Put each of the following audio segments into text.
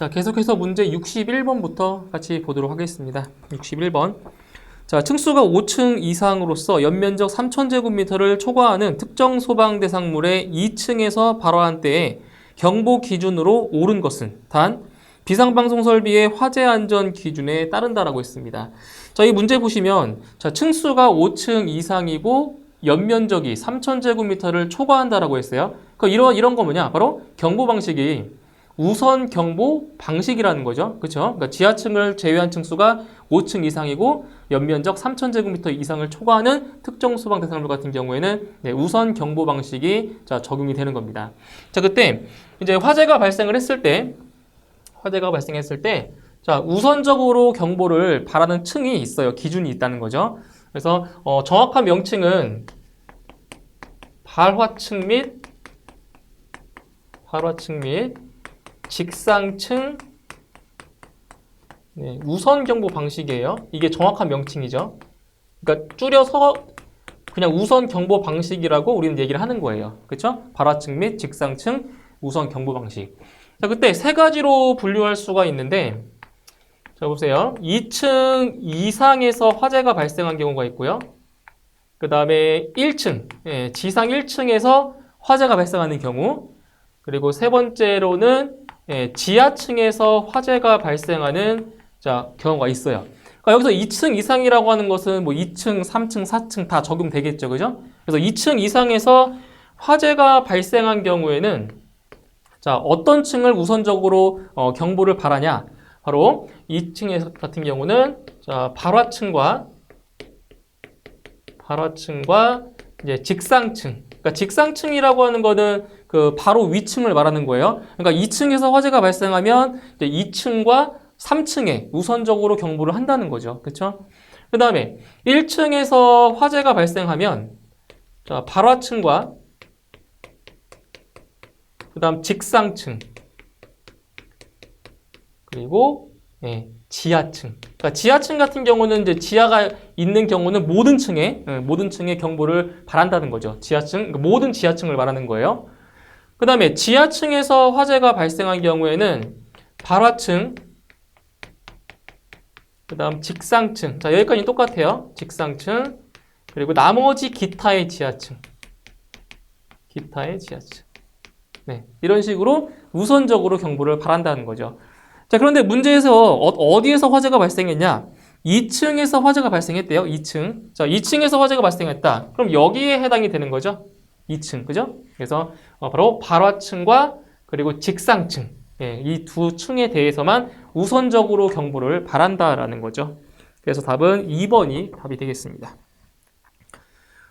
자, 계속해서 문제 61번부터 같이 보도록 하겠습니다. 61번. 자, 층수가 5층 이상으로서 연면적 3000제곱미터를 초과하는 특정 소방 대상물의 2층에서 발화한 때에 경보 기준으로 옳은 것은 단 비상방송 설비의 화재 안전 기준에 따른다라고 했습니다. 자, 이 문제 보시면 자, 층수가 5층 이상이고 연면적이 3000제곱미터를 초과한다라고 했어요. 그러니까 이런 거 뭐냐? 바로 경보 방식이 우선 경보 방식이라는 거죠. 그렇죠? 그러니까 지하층을 제외한 층수가 5층 이상이고 연면적 3000제곱미터 이상을 초과하는 특정 소방 대상물 같은 경우에는 우선 경보 방식이 적용이 되는 겁니다. 자, 그때 이제 화재가 발생했을 때 자, 우선적으로 경보를 바라는 층이 있어요. 기준이 있다는 거죠. 그래서 정확한 명칭은 발화층 및 직상층 우선 경보 방식이에요. 이게 정확한 명칭이죠. 그러니까 줄여서 그냥 우선 경보 방식이라고 우리는 얘기를 하는 거예요. 그렇죠? 발화층 및 직상층 우선 경보 방식. 자, 그때 세 가지로 분류할 수가 있는데, 자, 보세요. 2층 이상에서 화재가 발생한 경우가 있고요. 그 다음에 1층, 지상 1층에서 화재가 발생하는 경우, 그리고 세 번째로는 지하층에서 화재가 발생하는 경우가 있어요. 그러니까 여기서 2층 이상이라고 하는 것은 뭐 2층, 3층, 4층 다 적용되겠죠, 그죠? 그래서 2층 이상에서 화재가 발생한 경우에는 자, 어떤 층을 우선적으로 경보를 바라냐? 바로 2층에서 같은 경우는 자, 발화층과 이제 직상층. 그러니까 직상층이라고 하는 거는 그 바로 위층을 말하는 거예요. 그러니까 2층에서 화재가 발생하면 이제 2층과 3층에 우선적으로 경보를 한다는 거죠. 그렇죠? 그 다음에 1층에서 화재가 발생하면 자, 발화층과 그 다음 직상층 그리고 지하층. 그러니까 지하층 같은 경우는 이제 지하가 있는 경우는 모든 층에 경보를 바란다는 거죠. 지하층, 그러니까 모든 지하층을 말하는 거예요. 그 다음에 지하층에서 화재가 발생한 경우에는 발화층, 그 다음 직상층. 자, 여기까지 똑같아요. 직상층, 그리고 나머지 기타의 지하층. 이런 식으로 우선적으로 경보를 바란다는 거죠. 자, 그런데 문제에서 어디에서 화재가 발생했냐? 2층에서 화재가 발생했대요. 2층. 자, 2층에서 화재가 발생했다. 그럼 여기에 해당이 되는 거죠. 2층. 그죠? 그래서 바로 발화층과 그리고 직상층. 이 두 층에 대해서만 우선적으로 경보를 바란다라는 거죠. 그래서 답은 2번이 답이 되겠습니다.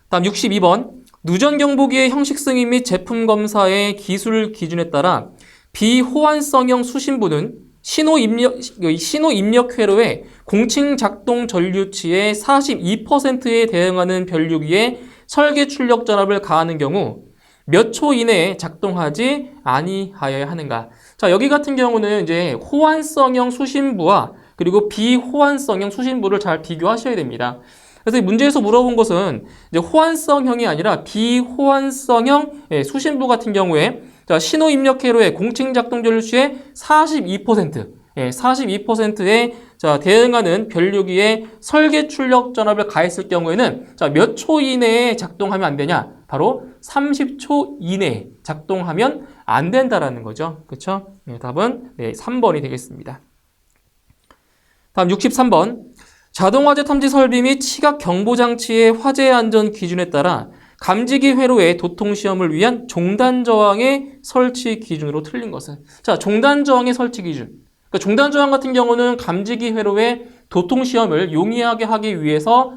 다음 62번. 누전 경보기의 형식 승인 및 제품 검사의 기술 기준에 따라 비호환성형 수신부는 신호 입력 회로의 공칭 작동 전류치의 42%에 대응하는 변류기에 설계 출력 전압을 가하는 경우 몇 초 이내에 작동하지 아니하여야 하는가? 자, 여기 같은 경우는 이제 호환성형 수신부와 그리고 비호환성형 수신부를 잘 비교하셔야 됩니다. 그래서 이 문제에서 물어본 것은 이제 호환성형이 아니라 비호환성형 수신부 같은 경우에 자, 신호 입력 회로의 공칭 작동 전류치의 42%에 대응하는 변류기에 설계 출력 전압을 가했을 경우에는 자, 몇 초 이내에 작동하면 안 되냐? 바로 30초 이내에 작동하면 안 된다라는 거죠. 그렇죠? 답은 3번이 되겠습니다. 다음 63번. 자동화재 탐지 설비 및 시각 경보 장치의 화재 안전 기준에 따라 감지기 회로의 도통 시험을 위한 종단 저항의 설치 기준으로 틀린 것은 자, 종단 저항의 설치 기준. 그러니까 종단 저항 같은 경우는 감지기 회로의 도통 시험을 용이하게 하기 위해서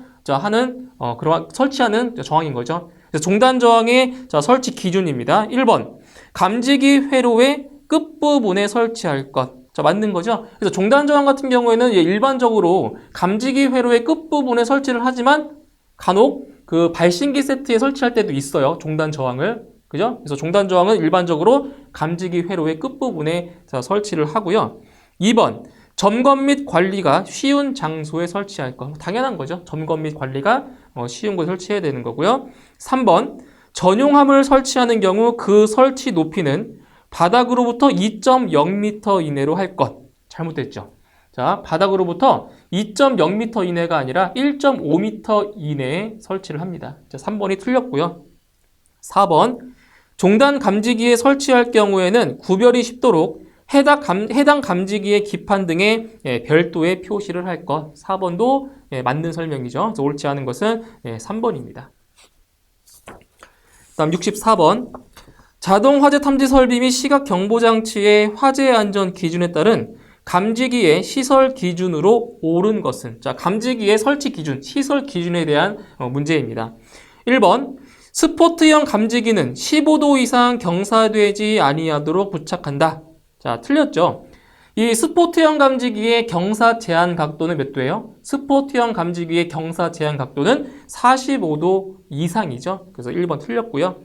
설치하는 저항인 거죠. 그래서 종단 저항의 설치 기준입니다. 1번. 감지기 회로의 끝부분에 설치할 것. 자, 맞는 거죠? 그래서 종단 저항 같은 경우에는 일반적으로 감지기 회로의 끝부분에 설치를 하지만 간혹 그 발신기 세트에 설치할 때도 있어요. 종단 저항을. 그죠? 그래서 종단 저항은 일반적으로 감지기 회로의 끝부분에 설치를 하고요. 2번. 점검 및 관리가 쉬운 장소에 설치할 것. 당연한 거죠. 점검 및 관리가 쉬운 곳에 설치해야 되는 거고요. 3번. 전용함을 설치하는 경우 그 설치 높이는 바닥으로부터 2.0m 이내로 할 것. 잘못됐죠. 자, 바닥으로부터 2.0m 이내가 아니라 1.5m 이내에 설치를 합니다. 자, 3번이 틀렸고요. 4번, 종단 감지기에 설치할 경우에는 구별이 쉽도록 해당 감지기의 기판 등에 별도의 표시를 할 것. 4번도 맞는 설명이죠. 그래서 옳지 않은 것은 3번입니다. 다음 64번. 자동 화재 탐지 설비 및 시각 경보 장치의 화재 안전 기준에 따른 감지기의 시설 기준으로 옳은 것은, 자, 감지기의 설치 기준, 시설 기준에 대한 문제입니다. 1번, 스포트형 감지기는 15도 이상 경사되지 아니하도록 부착한다. 자, 틀렸죠? 이 스포트형 감지기의 경사 제한 각도는 몇 도예요? 스포트형 감지기의 경사 제한 각도는 45도 이상이죠. 그래서 1번 틀렸고요.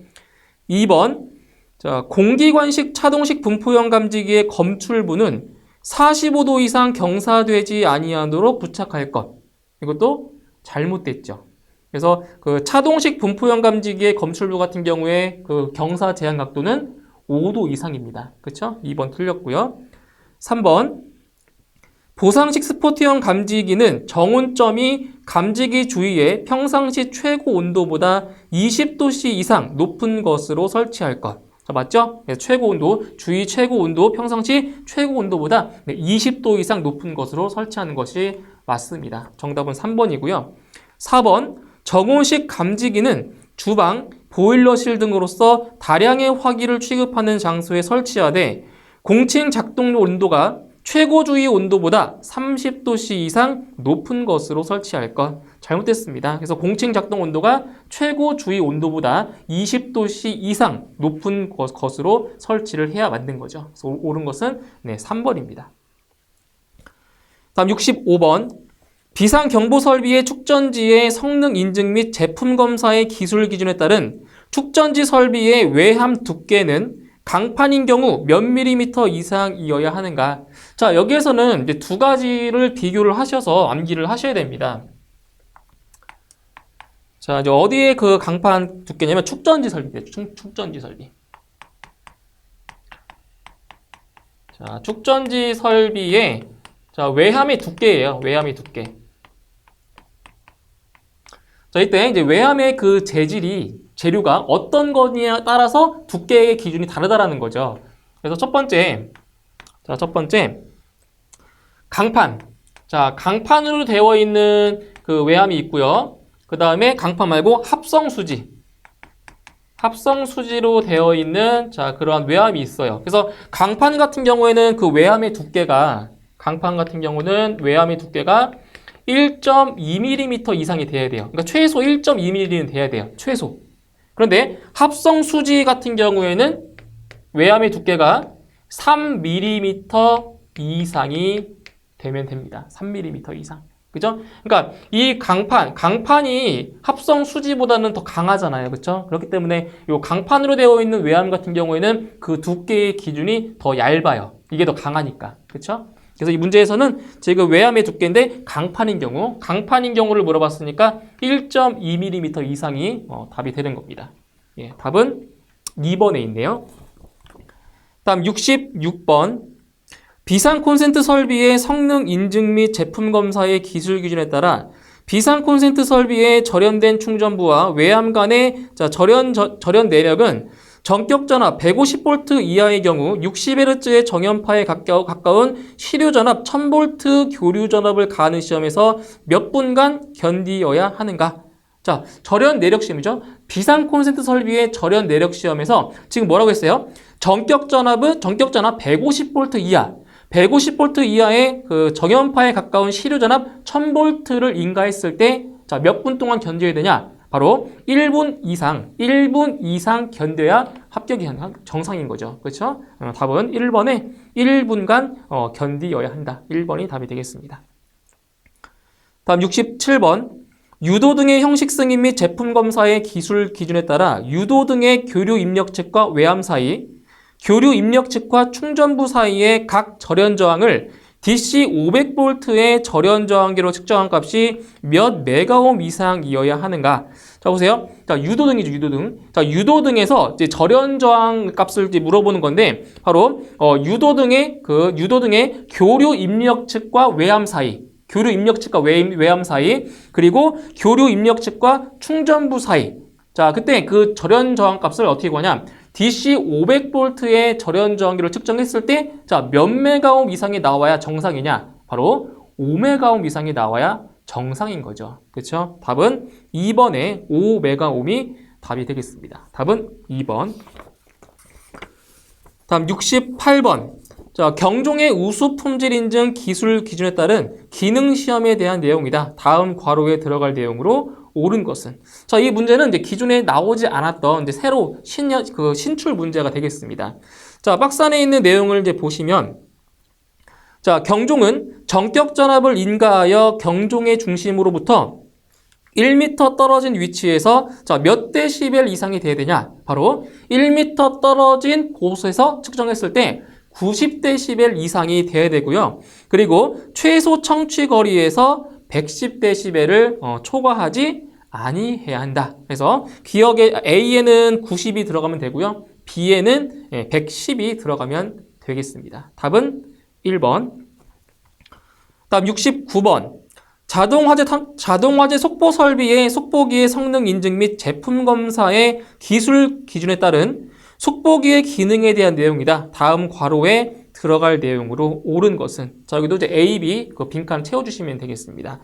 2번, 자, 공기관식 차동식 분포형 감지기의 검출부는 45도 이상 경사되지 아니하도록 부착할 것. 이것도 잘못됐죠. 그래서 그 차동식 분포형 감지기의 검출부 같은 경우에 그 경사 제한 각도는 5도 이상입니다. 그렇죠? 2번 틀렸고요. 3번, 보상식 스포트형 감지기는 정온점이 감지기 주위에 평상시 최고 온도보다 20도씨 이상 높은 것으로 설치할 것. 자, 맞죠? 최고 온도, 주위 최고 온도, 평상시 최고 온도보다 20도 이상 높은 것으로 설치하는 것이 맞습니다. 정답은 3번이고요. 4번, 정온식 감지기는 주방, 보일러실 등으로서 다량의 화기를 취급하는 장소에 설치하되 공칭 작동료 온도가 최고 주위 온도보다 30도씨 이상 높은 것으로 설치할 것. 잘못됐습니다. 그래서 공칭 작동 온도가 최고 주위 온도보다 20도씨 이상 높은 것으로 설치를 해야 맞는 거죠. 그래서 옳은 것은 3번입니다. 다음 65번. 비상경보 설비의 축전지의 성능 인증 및 제품 검사의 기술 기준에 따른 축전지 설비의 외함 두께는 강판인 경우 몇 밀리미터 이상이어야 하는가? 자, 여기에서는 이제 두 가지를 비교를 하셔서 암기를 하셔야 됩니다. 자, 이제 어디에 그 강판 두께냐면 축전지 설비예요. 축전지 설비. 자, 축전지 설비의 자, 외함의 두께예요. 외함의 두께. 자, 이때 이제 외함의 그 재료가 어떤 거냐에 따라서 두께의 기준이 다르다라는 거죠. 그래서 첫 번째, 강판. 자, 강판으로 되어 있는 그 외함이 있고요. 그 다음에 강판 말고 합성수지로 되어 있는 자, 그러한 외함이 있어요. 그래서 강판 같은 경우에는 그 외함의 두께가 1.2mm 이상이 돼야 돼요. 그러니까 최소 1.2mm는 돼야 돼요. 최소. 그런데 합성수지 같은 경우에는 외함의 두께가 3mm 이상이 되면 됩니다. 3mm 이상. 그죠? 그러니까 이 강판이 합성수지보다는 더 강하잖아요. 그렇죠? 그렇기 때문에 이 강판으로 되어 있는 외함 같은 경우에는 그 두께의 기준이 더 얇아요. 이게 더 강하니까. 그렇죠? 그래서 이 문제에서는 지금 외함의 두께인데 강판인 경우를 물어봤으니까 1.2mm 이상이 답이 되는 겁니다. 예, 답은 2번에 있네요. 다음 66번. 비상 콘센트 설비의 성능 인증 및 제품 검사의 기술 기준에 따라 비상 콘센트 설비의 절연된 충전부와 외함 간의 절연 내력은 전격 전압 150V 이하의 경우 60Hz의 정연파에 가까운 시류 전압 1000V 교류 전압을 가하는 시험에서 몇 분간 견디어야 하는가? 자, 절연 내력 시험이죠. 비상 콘센트 설비의 절연 내력 시험에서 지금 뭐라고 했어요? 전격 전압 150V 이하. 150V 이하의 그 정연파에 가까운 시류 전압 1000V를 인가했을 때, 자, 몇 분 동안 견뎌야 되냐? 바로 1분 이상 견뎌야 합격이 정상인 거죠. 그렇죠? 답은 1번에 1분간 견디어야 한다. 1번이 답이 되겠습니다. 다음 67번. 유도 등의 형식 승인 및 제품 검사의 기술 기준에 따라 유도 등의 교류 입력 측과 외함 사이, 교류 입력 측과 충전부 사이의 각 절연 저항을 DC 500V의 절연 저항기로 측정한 값이 몇 메가옴 이상이어야 하는가? 자, 보세요. 자, 유도등이죠, 유도등. 자, 유도등에서 이제 절연 저항 값을 이제 물어보는 건데, 바로, 유도등의 교류 입력 측과 외암 사이, 교류 입력 측과 외암 사이, 그리고 교류 입력 측과 충전부 사이. 자, 그때 그 절연 저항 값을 어떻게 구하냐? DC 500V의 절연 저항기로 측정했을 때, 자, 몇 메가옴 이상이 나와야 정상이냐? 바로 5메가옴 이상이 나와야 정상인 거죠. 그렇죠? 답은 2번에 5메가옴이 답이 되겠습니다. 답은 2번. 다음 68번. 자, 경종의 우수 품질 인증 기술 기준에 따른 기능 시험에 대한 내용이다. 다음 괄호에 들어갈 내용으로 옳은 것은. 자, 이 문제는 이제 기존에 나오지 않았던 이제 새로 신출 문제가 되겠습니다. 자, 박스 안에 있는 내용을 이제 보시면, 자, 경종은 정격 전압을 인가하여 경종의 중심으로부터 1m 떨어진 위치에서 자, 몇 데시벨 이상이 돼야 되냐? 바로 1m 떨어진 곳에서 측정했을 때 90데시벨 이상이 돼야 되고요. 그리고 최소 청취 거리에서 110데시벨을 초과하지 아니해야 한다. 그래서 기억에 A에는 90이 들어가면 되고요. B에는 110이 들어가면 되겠습니다. 답은 1번. 다음 69번. 자동화재 속보 설비의 속보기의 성능 인증 및 제품 검사의 기술 기준에 따른 속보기의 기능에 대한 내용이다. 다음 괄호에 들어갈 내용으로 옳은 것은. 자, 여기도 이제 A, B 그 빈칸 채워주시면 되겠습니다.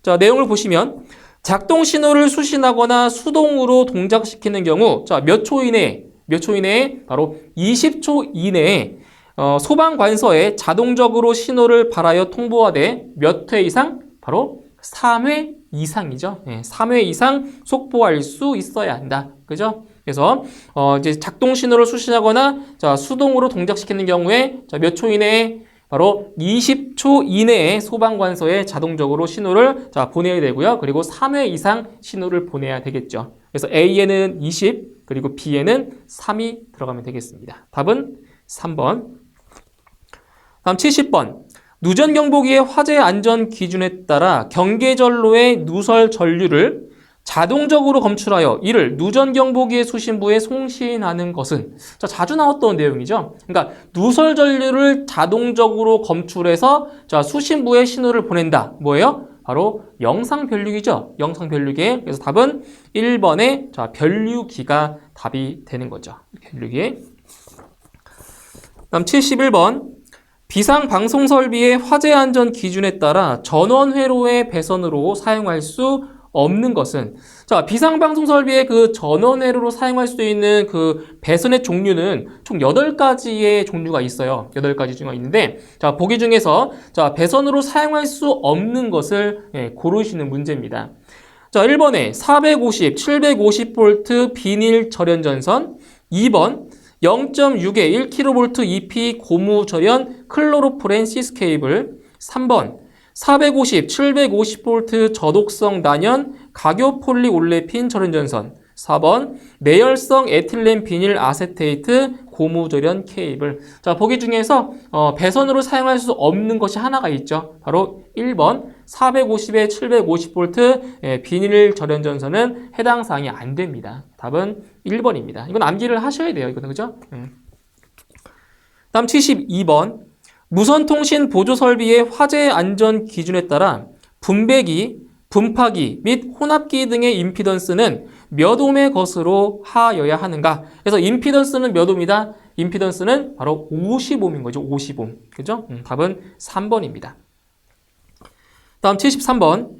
자, 내용을 보시면 작동 신호를 수신하거나 수동으로 동작시키는 경우, 자, 몇 초 이내에 바로 20초 이내에 소방 관서에 자동적으로 신호를 발하여 통보하되 몇 회 이상? 바로 3회 이상이죠. 3회 이상 속보할 수 있어야 한다. 그죠? 그래서 이제 작동 신호를 수신하거나 자, 수동으로 동작시키는 경우에 자, 몇 초 이내에 바로 20초 이내에 소방관서에 자동적으로 신호를 자, 보내야 되고요. 그리고 3회 이상 신호를 보내야 되겠죠. 그래서 A에는 20, 그리고 B에는 3이 들어가면 되겠습니다. 답은 3번. 다음 70번. 누전경보기의 화재 안전 기준에 따라 경계전로의 누설 전류를 자동적으로 검출하여 이를 누전경보기의 수신부에 송신하는 것은. 자, 자주 나왔던 내용이죠. 그러니까 누설 전류를 자동적으로 검출해서 자, 수신부에 신호를 보낸다. 뭐예요? 바로 영상 변류기죠. 영상 변류기. 그래서 답은 1번에 자, 변류기가 답이 되는 거죠. 변류기. 다음 71번. 비상방송 설비의 화재 안전 기준에 따라 전원회로의 배선으로 사용할 수 없는 것은. 자, 비상방송 설비의 그 전원회로로 사용할 수 있는 그 배선의 종류는 총 8가지의 종류가 있어요. 8가지 중에 있는데, 자, 보기 중에서 자, 배선으로 사용할 수 없는 것을 고르시는 문제입니다. 자, 1번에 450, 750V 비닐 절연 전선, 2번 0.6에 1kV EP 고무 절연 클로로프렌 시스 케이블, 3번 450, 750V 저독성 난연 가교폴리 올레핀 절연 전선, 4번 내열성 에틸렌 비닐 아세테이트 고무 절연 케이블. 자, 보기 중에서 배선으로 사용할 수 없는 것이 하나가 있죠. 바로 1번 450에 750V 비닐 절연 전선은 해당 사항이 안 됩니다. 답은 1번입니다. 이건 암기를 하셔야 돼요. 이거는 그죠? 다음 72번. 무선통신 보조설비의 화재 안전 기준에 따라 분배기, 분파기 및 혼합기 등의 임피던스는 몇 옴의 것으로 하여야 하는가? 그래서 임피던스는 몇 옴이다? 임피던스는 바로 50옴인 거죠. 50옴. 그죠? 답은 3번입니다. 다음 73번.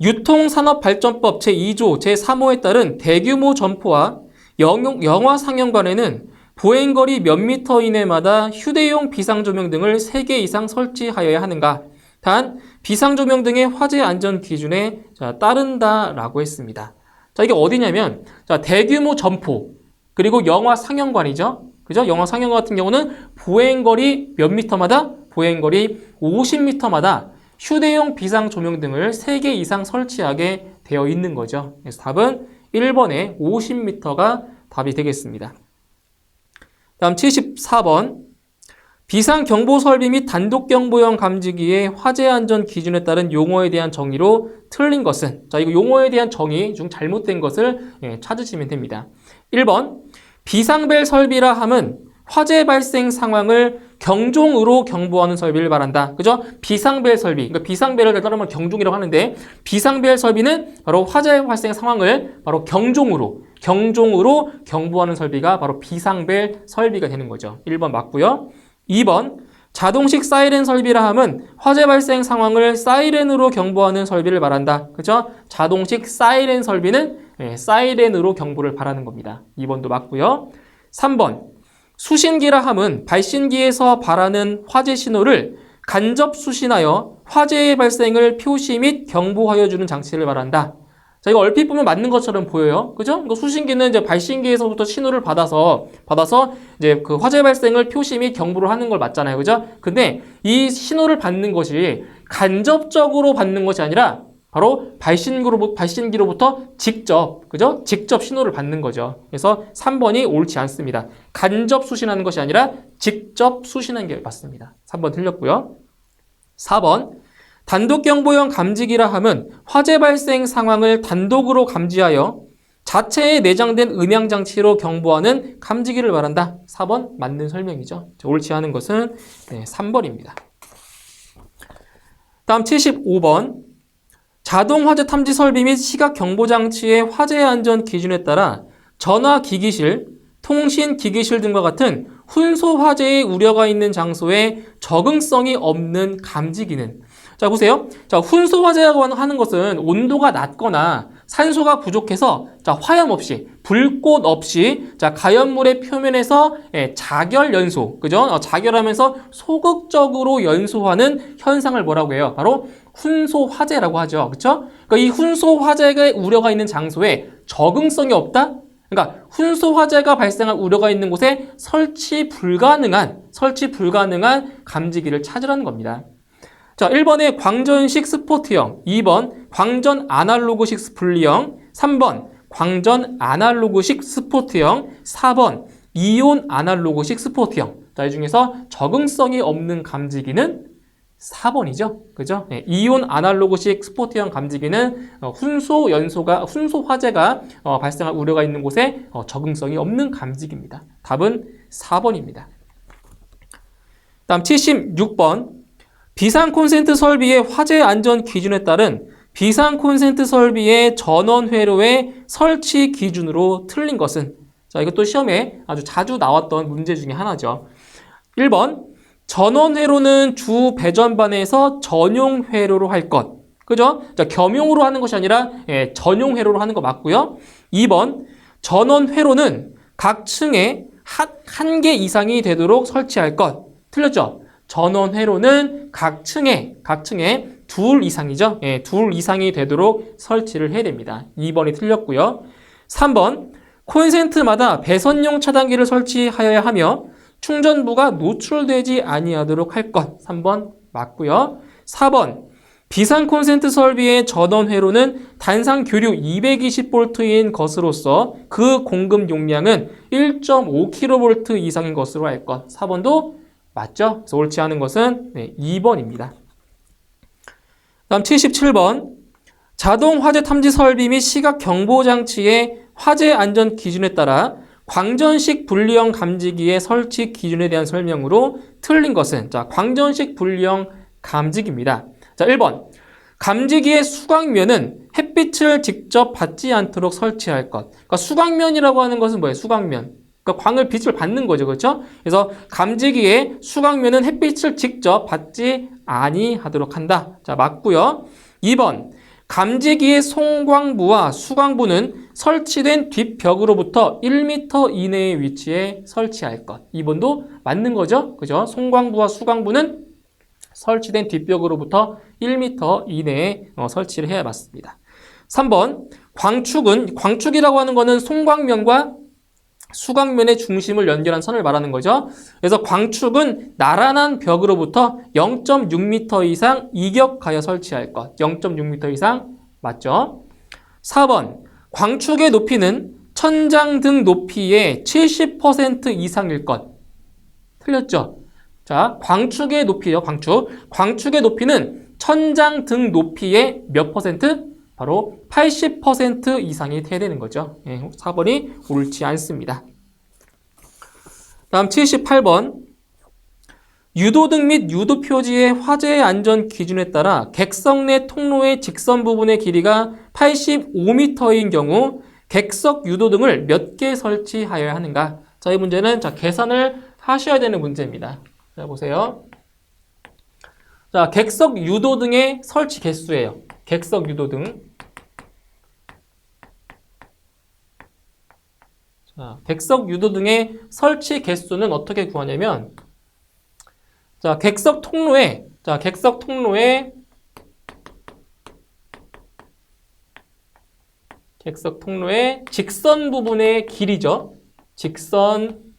유통산업발전법 제2조 제3호에 따른 대규모 점포와 영화 상영관에는 보행거리 몇 미터 이내마다 휴대용 비상조명 등을 3개 이상 설치하여야 하는가? 단, 비상조명 등의 화재 안전 기준에 따른다라고 했습니다. 자, 이게 어디냐면, 자, 대규모 점포, 그리고 영화 상영관이죠. 그죠? 영화 상영관 같은 경우는 보행거리 몇 미터마다? 보행거리 50미터마다 휴대용 비상조명 등을 3개 이상 설치하게 되어 있는 거죠. 그래서 답은 1번에 50m가 답이 되겠습니다. 다음 74번. 비상경보 설비 및 단독경보용 감지기의 화재 안전 기준에 따른 용어에 대한 정의로 틀린 것은, 자, 이거 용어에 대한 정의 중 잘못된 것을 찾으시면 됩니다. 1번, 비상벨 설비라 함은 화재 발생 상황을 경종으로 경보하는 설비를 말한다. 그죠? 비상벨 설비. 그러니까 비상벨을 따르면 경종이라고 하는데, 비상벨 설비는 바로 화재 발생 상황을 바로 경종으로 경보하는 설비가 바로 비상벨 설비가 되는 거죠. 1번 맞고요. 2번, 자동식 사이렌 설비라 함은 화재 발생 상황을 사이렌으로 경보하는 설비를 말한다. 그죠? 자동식 사이렌 설비는 사이렌으로 경보를 바라는 겁니다. 2번도 맞고요. 3번, 수신기라 함은 발신기에서 발하는 화재 신호를 간접 수신하여 화재의 발생을 표시 및 경보하여 주는 장치를 말한다. 자, 이거 얼핏 보면 맞는 것처럼 보여요. 그죠? 이거 수신기는 이제 발신기에서부터 신호를 받아서 이제 그 화재 발생을 표시 및 경보를 하는 걸 맞잖아요. 그죠? 근데 이 신호를 받는 것이 간접적으로 받는 것이 아니라 바로 발신기로부터 직접, 그죠? 직접 신호를 받는 거죠. 그래서 3번이 옳지 않습니다. 간접 수신하는 것이 아니라 직접 수신하는 게 맞습니다. 3번 틀렸고요. 4번, 단독경보용 감지기라 함은 화재 발생 상황을 단독으로 감지하여 자체에 내장된 음향장치로 경보하는 감지기를 말한다. 4번 맞는 설명이죠. 옳지 않은 것은 3번입니다. 다음 75번. 자동 화재 탐지 설비 및 시각 경보 장치의 화재 안전 기준에 따라 전화 기기실, 통신 기기실 등과 같은 훈소 화재의 우려가 있는 장소에 적응성이 없는 감지기는, 자 보세요. 자, 훈소 화재라고 하는 것은 온도가 낮거나 산소가 부족해서 자, 화염 없이, 불꽃 없이 자, 가연물의 표면에서 자결 연소, 그죠? 자결하면서 소극적으로 연소하는 현상을 뭐라고 해요? 바로 훈소 화재라고 하죠. 그렇죠? 그러니까 이 훈소 화재의 우려가 있는 장소에 적응성이 없다? 그러니까 훈소 화재가 발생할 우려가 있는 곳에 설치 불가능한 감지기를 찾으라는 겁니다. 자, 1번에 광전식 스포트형, 2번 광전 아날로그식 분리형, 3번 광전 아날로그식 스포트형, 4번 이온 아날로그식 스포트형. 자, 이 중에서 적응성이 없는 감지기는 4번이죠. 그죠? 이온 아날로그식 스포트형 감지기는 훈소 화재가 발생할 우려가 있는 곳에 적응성이 없는 감지기입니다. 답은 4번입니다. 다음 76번. 비상 콘센트 설비의 화재 안전 기준에 따른 비상 콘센트 설비의 전원 회로의 설치 기준으로 틀린 것은, 자, 이것도 시험에 아주 자주 나왔던 문제 중에 하나죠. 1번, 전원 회로는 주 배전반에서 전용 회로로 할 것. 그죠? 자, 겸용으로 하는 것이 아니라 전용 회로로 하는 거 맞고요. 2번, 전원 회로는 각 층에 한 개 이상이 되도록 설치할 것. 틀렸죠? 전원 회로는 각 층에 둘 이상이죠. 둘 이상이 되도록 설치를 해야 됩니다. 2번이 틀렸고요. 3번, 콘센트마다 배선용 차단기를 설치하여야 하며 충전부가 노출되지 아니하도록 할 것. 3번 맞고요. 4번, 비상 콘센트 설비의 전원 회로는 단상 교류 220V인 것으로서 그 공급 용량은 1.5kV 이상인 것으로 할 것. 4번도 맞죠? 그래서 옳지 않은 것은 2번입니다. 다음 77번. 자동 화재 탐지 설비 및 시각 경보 장치의 화재 안전 기준에 따라 광전식 분리형 감지기의 설치 기준에 대한 설명으로 틀린 것은, 자, 광전식 분리형 감지기입니다. 자, 1번. 감지기의 수광면은 햇빛을 직접 받지 않도록 설치할 것. 그러니까 수광면이라고 하는 것은 뭐예요? 수광면. 그러니까 빛을 받는 거죠. 그렇죠? 그래서 감지기의 수광면은 햇빛을 직접 받지 아니하도록 한다. 자, 맞고요. 2번. 감지기의 송광부와 수광부는 설치된 뒷벽으로부터 1m 이내의 위치에 설치할 것. 2번도 맞는 거죠. 그죠? 송광부와 수광부는 설치된 뒷벽으로부터 1m 이내에 설치를 해야 맞습니다. 3번. 광축이라고 하는 거는 송광면과 수광면의 중심을 연결한 선을 말하는 거죠. 그래서 광축은 나란한 벽으로부터 0.6m 이상 이격하여 설치할 것. 0.6m 이상 맞죠? 4번. 광축의 높이는 천장 등 높이의 70% 이상일 것. 틀렸죠? 자, 광축의 높이요, 광축. 광축의 높이는 천장 등 높이의 몇 퍼센트? 바로 80% 이상이 돼야 되는 거죠. 예, 4번이 옳지 않습니다. 다음 78번. 유도등 및 유도표지의 화재 안전 기준에 따라 객석 내 통로의 직선 부분의 길이가 85m인 경우 객석 유도등을 몇 개 설치하여야 하는가? 자, 이 문제는 계산을 하셔야 되는 문제입니다. 자, 보세요. 자, 객석 유도등의 설치 개수예요. 객석 유도등. 자, 객석 유도등의 설치 개수는 어떻게 구하냐면, 자, 객석 통로에 직선 부분의 길이죠. 직선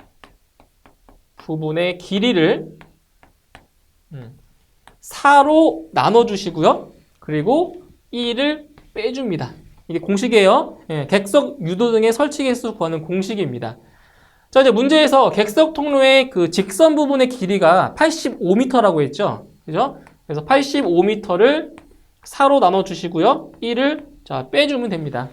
부분의 길이를 4로 나눠주시고요. 그리고 1을 빼줍니다. 이게 공식이에요. 예, 객석 유도등의 설치 개수 구하는 공식입니다. 자, 이제 문제에서 객석 통로의 그 직선 부분의 길이가 85m라고 했죠. 그죠? 그래서 85m를 4로 나눠주시고요. 1을 빼주면 됩니다.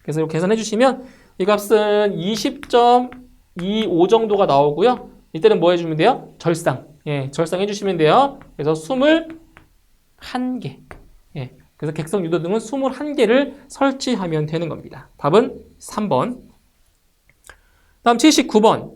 그래서 이렇게 계산해 주시면 이 값은 20.25 정도가 나오고요. 이때는 뭐 해주면 돼요? 절상. 예, 절상해 주시면 돼요. 그래서 21개. 예, 그래서 객석 유도등은 21개를 설치하면 되는 겁니다. 답은 3번. 다음 79번.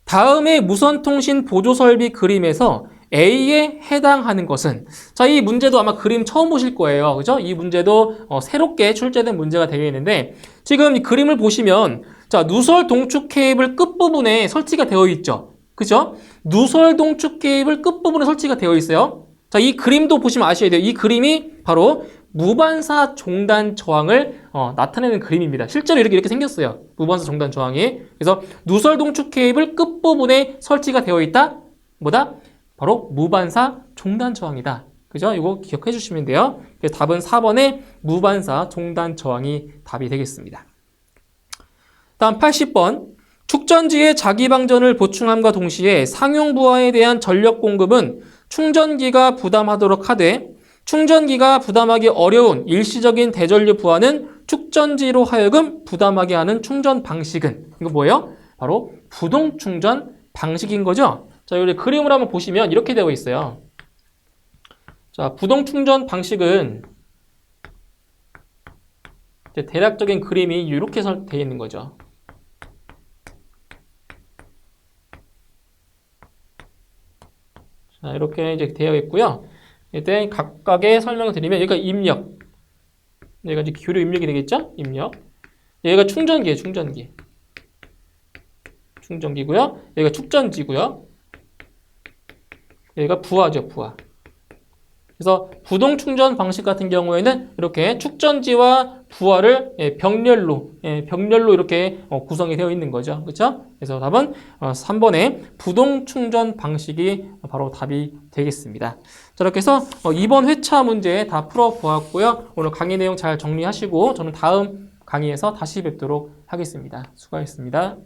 다음의 무선통신 보조설비 그림에서 A에 해당하는 것은, 자, 이 문제도 아마 그림 처음 보실 거예요. 그죠? 이 문제도 새롭게 출제된 문제가 되어 있는데, 지금 이 그림을 보시면, 자, 누설 동축 케이블 끝부분에 설치가 되어 있죠. 그죠? 누설 동축 케이블 끝부분에 설치가 되어 있어요. 자, 이 그림도 보시면 아셔야 돼요. 이 그림이 바로 무반사 종단 저항을 나타내는 그림입니다. 실제로 이렇게 생겼어요. 무반사 종단 저항이. 그래서 누설 동축 케이블 끝부분에 설치가 되어 있다. 뭐다? 바로 무반사 종단 저항이다. 그죠? 이거 기억해 주시면 돼요. 그래서 답은 4번의 무반사 종단 저항이 답이 되겠습니다. 다음 80번. 축전지의 자기방전을 보충함과 동시에 상용부하에 대한 전력 공급은 충전기가 부담하도록 하되 충전기가 부담하기 어려운 일시적인 대전류 부하는 축전지로 하여금 부담하게 하는 충전 방식은, 이거 뭐예요? 바로 부동 충전 방식인 거죠. 자, 여기 그림을 한번 보시면 이렇게 되어 있어요. 자, 부동 충전 방식은 이제 대략적인 그림이 이렇게 되어 있는 거죠. 자, 이렇게 이제 되어 있고요. 이때 각각의 설명을 드리면, 여기가 입력, 여기가 이제 교류 입력이 되겠죠? 입력. 여기가 충전기예요, 충전기고요. 여기가 축전지고요. 여기가 부하죠, 부하. 그래서 부동 충전 방식 같은 경우에는 이렇게 축전지와 부하를 병렬로 이렇게 구성이 되어 있는 거죠. 그렇죠? 그래서 답은 3번의 부동 충전 방식이 바로 답이 되겠습니다. 자, 이렇게 해서 이번 회차 문제 다 풀어보았고요. 오늘 강의 내용 잘 정리하시고 저는 다음 강의에서 다시 뵙도록 하겠습니다. 수고하셨습니다.